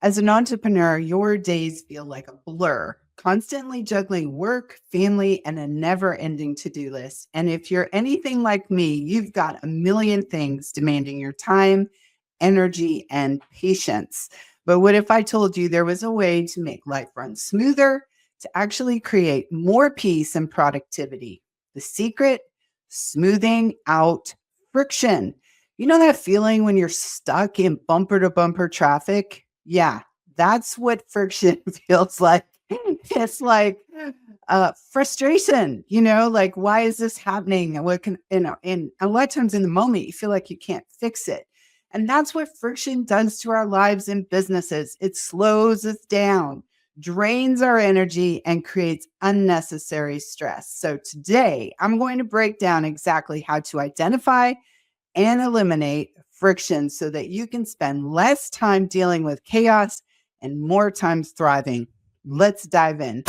As an entrepreneur, your days feel like a blur, constantly juggling work, family, and a never ending to do list. And if you're anything like me, you've got a million things demanding your time, energy, and patience. But what if I told you there was a way to make life run smoother, to actually create more peace and productivity? The secret: smoothing out friction. You know that feeling when you're stuck in bumper to bumper traffic? Yeah, that's what friction feels like. It's like frustration, like, why is this happening? And what can, and a lot of times in the moment, you feel like you can't fix it. And that's what friction does to our lives and businesses. It slows us down, drains our energy, and creates unnecessary stress. So today, I'm going to break down exactly how to identify and eliminate friction so that you can spend less time dealing with chaos and more time thriving. Let's dive in.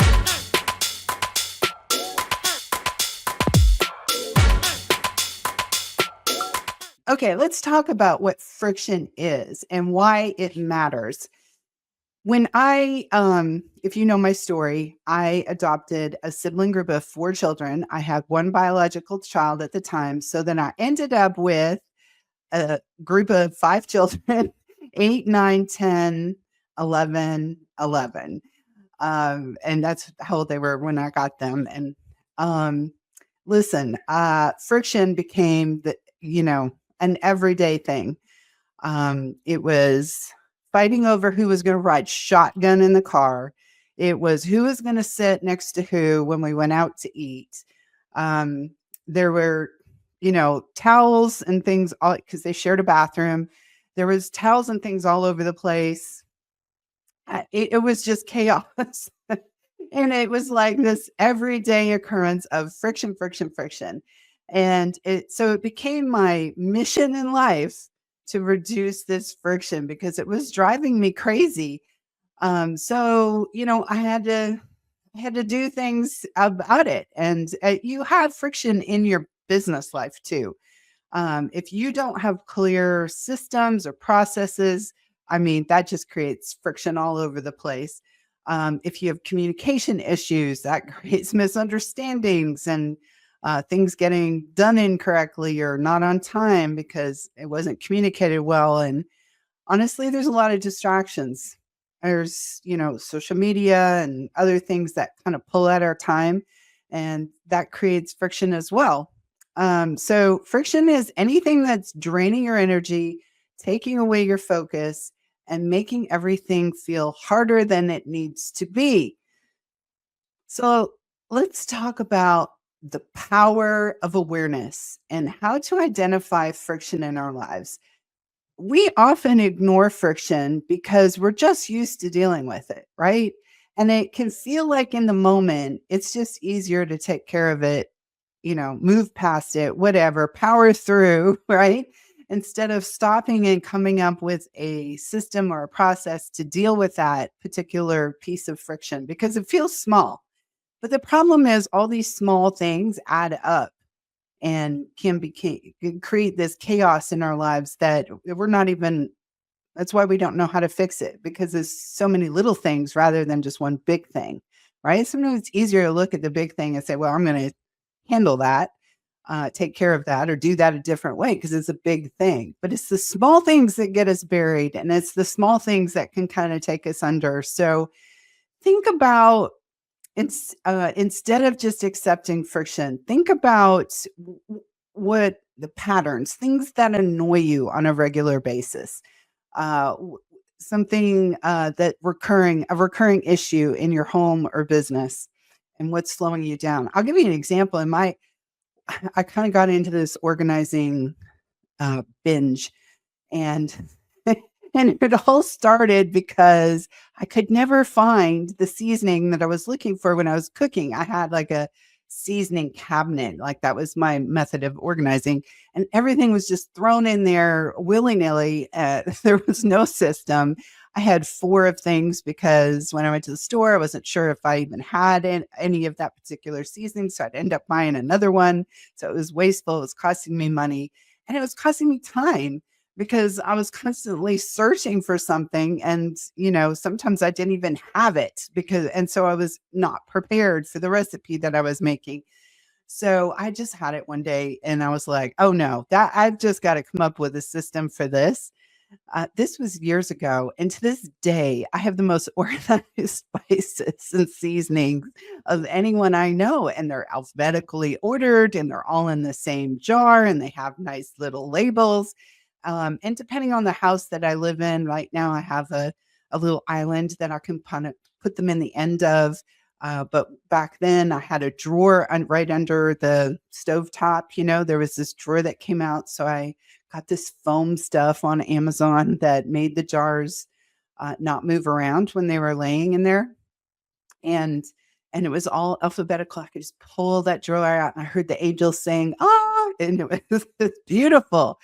Okay, let's talk about what friction is and why it matters. When if you know my story, I adopted a sibling group of 4 children. I had one biological child at the time. So then I ended up with a group of 5 children, 8, 9, 10, 11, 11. And that's how old they were when I got them. And um, listen, friction became an everyday thing. It was fighting over who was going to ride shotgun in the car. It was who was going to sit next to who when we went out to eat. There were, towels and things, because they shared a bathroom. There was towels and things all over the place. It was just chaos. And it was like this everyday occurrence of friction, friction, friction. And so it became my mission in life to reduce this friction because it was driving me crazy. So, I had to do things about it. And you have friction in your business life too. If you don't have clear systems or processes, I mean, that just creates friction all over the place. If you have communication issues, that creates misunderstandings and things getting done incorrectly or not on time because it wasn't communicated well. And honestly, there's a lot of distractions. There's, social media and other things that kind of pull at our time, and that creates friction as well. So friction is anything that's draining your energy, taking away your focus, and making everything feel harder than it needs to be. So let's talk about the power of awareness and how to identify friction in our lives. We often ignore friction because we're just used to dealing with it, right? And it can feel like in the moment, it's just easier to take care of it, move past it, whatever, power through, right? Instead of stopping and coming up with a system or a process to deal with that particular piece of friction because it feels small. But the problem is all these small things add up and can create this chaos in our lives that we're not even that's why we don't know how to fix it, because there's so many little things rather than just one big thing, right? Sometimes it's easier to look at the big thing and say, well, I'm going to handle that, take care of that, or do that a different way because it's a big thing. But it's the small things that get us buried, and it's the small things that can kind of take us under. So think about instead of just accepting friction, think about what the patterns, things that annoy you on a regular basis, something a recurring issue in your home or business, and what's slowing you down. I'll give you an example. I kind of got into this organizing binge, and and it all started because I could never find the seasoning that I was looking for when I was cooking. I had like a seasoning cabinet, like that was my method of organizing, and everything was just thrown in there willy-nilly. There was no system. I had 4 of things because when I went to the store, I wasn't sure if I even had any of that particular seasoning, so I'd end up buying another one. So it was wasteful. It was costing me money, and it was costing me time because I was constantly searching for something and, sometimes I didn't even have it and so I was not prepared for the recipe that I was making. So I just had it one day and I was like, "Oh no, that I've just got to come up with a system for this." This was years ago, and to this day, I have the most organized spices and seasonings of anyone I know, and they're alphabetically ordered, and they're all in the same jar, and they have nice little labels. And depending on the house that I live in, right now I have a little island that I can put them in the end of. But back then, I had a drawer right under the stovetop. There was this drawer that came out, so I got this foam stuff on Amazon that made the jars, not move around when they were laying in there, and it was all alphabetical. I could just pull that drawer out, and I heard the angels saying, "Ah!" And it was just beautiful.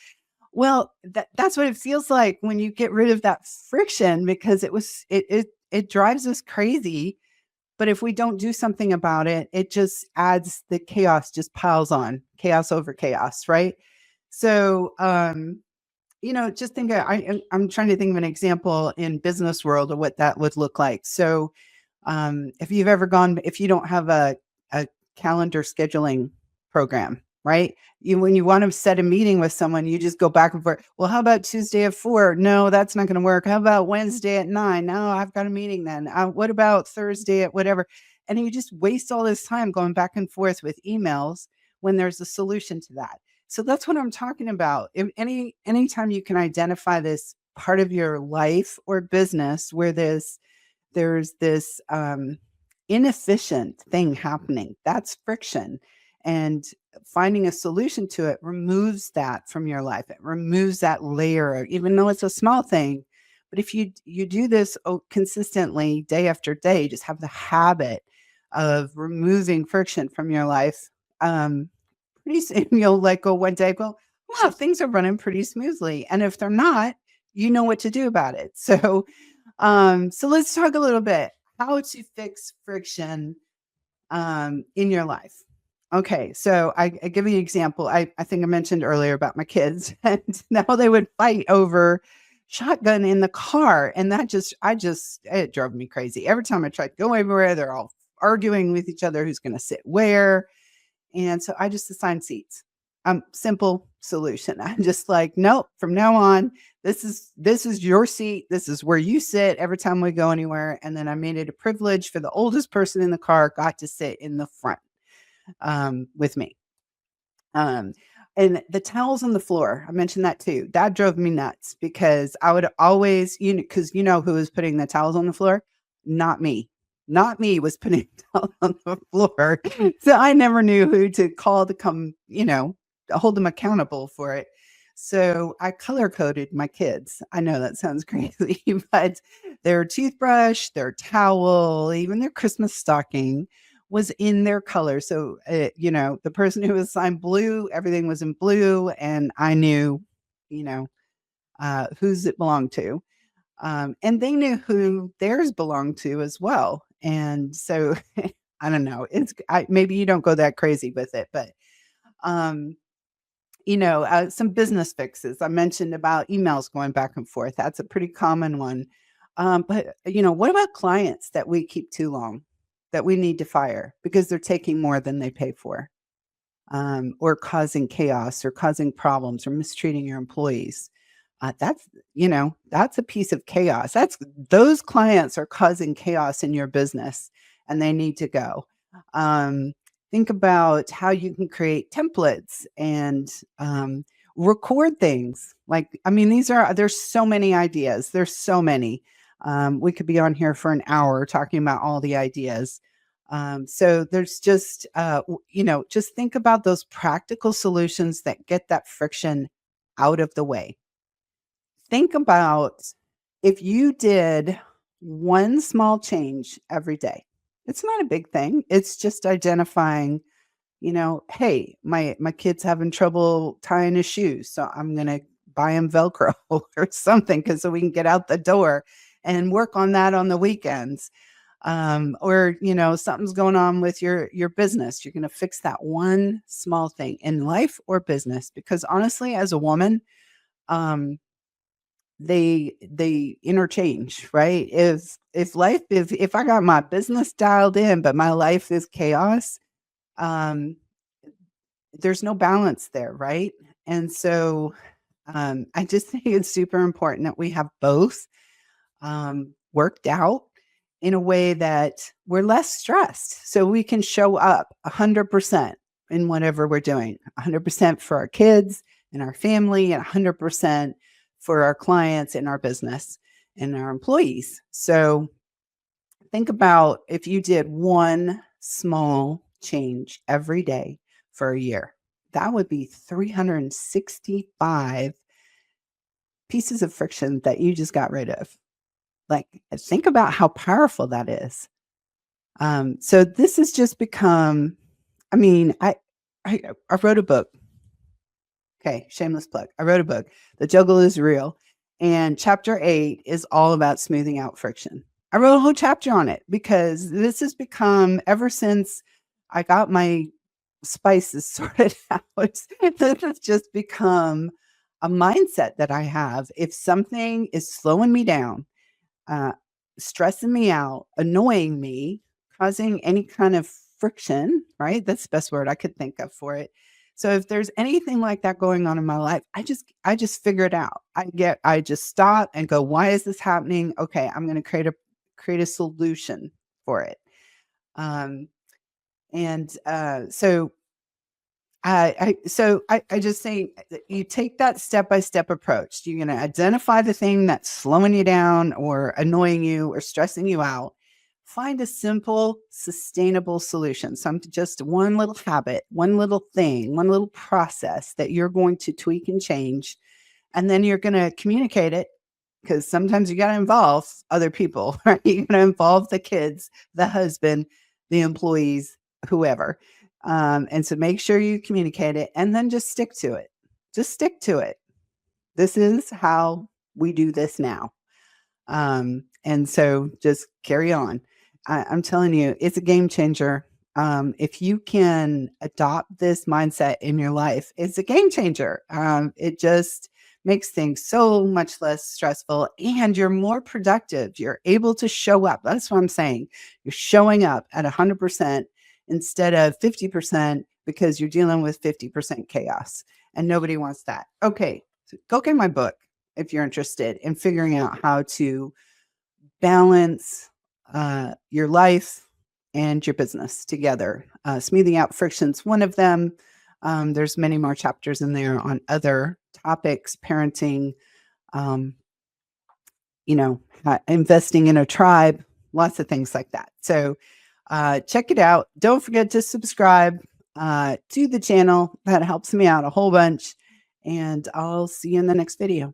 Well, that's what it feels like when you get rid of that friction because it drives us crazy, but if we don't do something about it, it just adds the chaos just piles on, chaos over chaos, right? So, just think I'm trying to think of an example in business world of what that would look like. So, if you don't have a calendar scheduling program, right? When you want to set a meeting with someone, you just go back and forth. Well, how about Tuesday at 4? No, that's not going to work. How about Wednesday at 9? No, I've got a meeting then. What about Thursday at whatever? And you just waste all this time going back and forth with emails when there's a solution to that. So that's what I'm talking about. If anytime you can identify this part of your life or business where there's this inefficient thing happening, that's friction. And finding a solution to it removes that from your life. It removes that layer, even though it's a small thing. But if you do this consistently day after day, just have the habit of removing friction from your life. Pretty soon you'll go one day, go, wow, things are running pretty smoothly. And if they're not, you know what to do about it. So let's talk a little bit how to fix friction in your life. Okay, so I give you an example. I think I mentioned earlier about my kids, and now they would fight over shotgun in the car, and it drove me crazy. Every time I tried to go everywhere, they're all arguing with each other who's going to sit where. And so I just assigned seats. Simple solution. I'm just like, nope, from now on, this is your seat. This is where you sit every time we go anywhere. And then I made it a privilege for the oldest person in the car got to sit in the front with me. And the towels on the floor, I mentioned that too. That drove me nuts because I would always, because who was putting the towels on the floor? Not me. Not me was putting towels on the floor. So I never knew who to call to come, hold them accountable for it. So I color coded my kids. I know that sounds crazy, but their toothbrush, their towel, even their Christmas stocking was in their color. So, the person who was assigned blue, everything was in blue, and I knew, whose it belonged to. And they knew who theirs belonged to as well. And so, I don't know. Maybe you don't go that crazy with it, but um, some business fixes. I mentioned about emails going back and forth. That's a pretty common one. But what about clients that we keep too long, that we need to fire because they're taking more than they pay for, or causing chaos or causing problems or mistreating your employees? That's a piece of chaos. Those clients are causing chaos in your business and they need to go. Um, think about how you can create templates and record things. There's so many ideas. There's so many. We could be on here for an hour talking about all the ideas. So there's just think about those practical solutions that get that friction out of the way. Think about if you did one small change every day. It's not a big thing. It's just identifying, hey, my kid's having trouble tying his shoes, so I'm going to buy him Velcro or something so we can get out the door and work on that on the weekends. Or something's going on with your business. You're going to fix that one small thing in life or business, because honestly, as a woman, they interchange, right? If I got my business dialed in, but my life is chaos, um, there's no balance there, right? And so I just think it's super important that we have both worked out in a way that we're less stressed so we can show up 100% in whatever we're doing, 100% for our kids and our family, and 100% for our clients and our business and our employees. So think about if you did one small change every day for a year, that would be 365 pieces of friction that you just got rid of. Like, think about how powerful that is. So this has just become, I mean, I wrote a book. Okay, shameless plug. I wrote a book, The Juggle is Real, and chapter 8 is all about smoothing out friction. I wrote a whole chapter on it because this has become, ever since I got my spices sorted out, this has just become a mindset that I have. If something is slowing me down, uh, stressing me out, annoying me, causing any kind of friction, right? That's the best word I could think of for it. So if there's anything like that going on in my life, I just figure it out. I just stop and go, why is this happening? Okay, I'm going to create a solution for it. Um, and so I just think that you take that step-by-step approach. You're gonna identify the thing that's slowing you down or annoying you or stressing you out. Find a simple, sustainable solution. Just one little habit, one little thing, one little process that you're going to tweak and change, and then you're gonna communicate it because sometimes you gotta involve other people, right? You gotta involve the kids, the husband, the employees, whoever. And so make sure you communicate it and then just stick to it. Just stick to it. This is how we do this now. And so just carry on. I'm telling you, it's a game changer. If you can adopt this mindset in your life, it's a game changer. It just makes things so much less stressful and you're more productive. You're able to show up. That's what I'm saying. You're showing up at 100% instead of 50% because you're dealing with 50% chaos. And nobody wants that. Okay, so go get my book if you're interested in figuring out how to balance your life and your business together. Smoothing out frictions, one of them. There's many more chapters in there on other topics, parenting, um, investing in a tribe, lots of things like that. So check it out. Don't forget to subscribe to the channel. That helps me out a whole bunch. And I'll see you in the next video.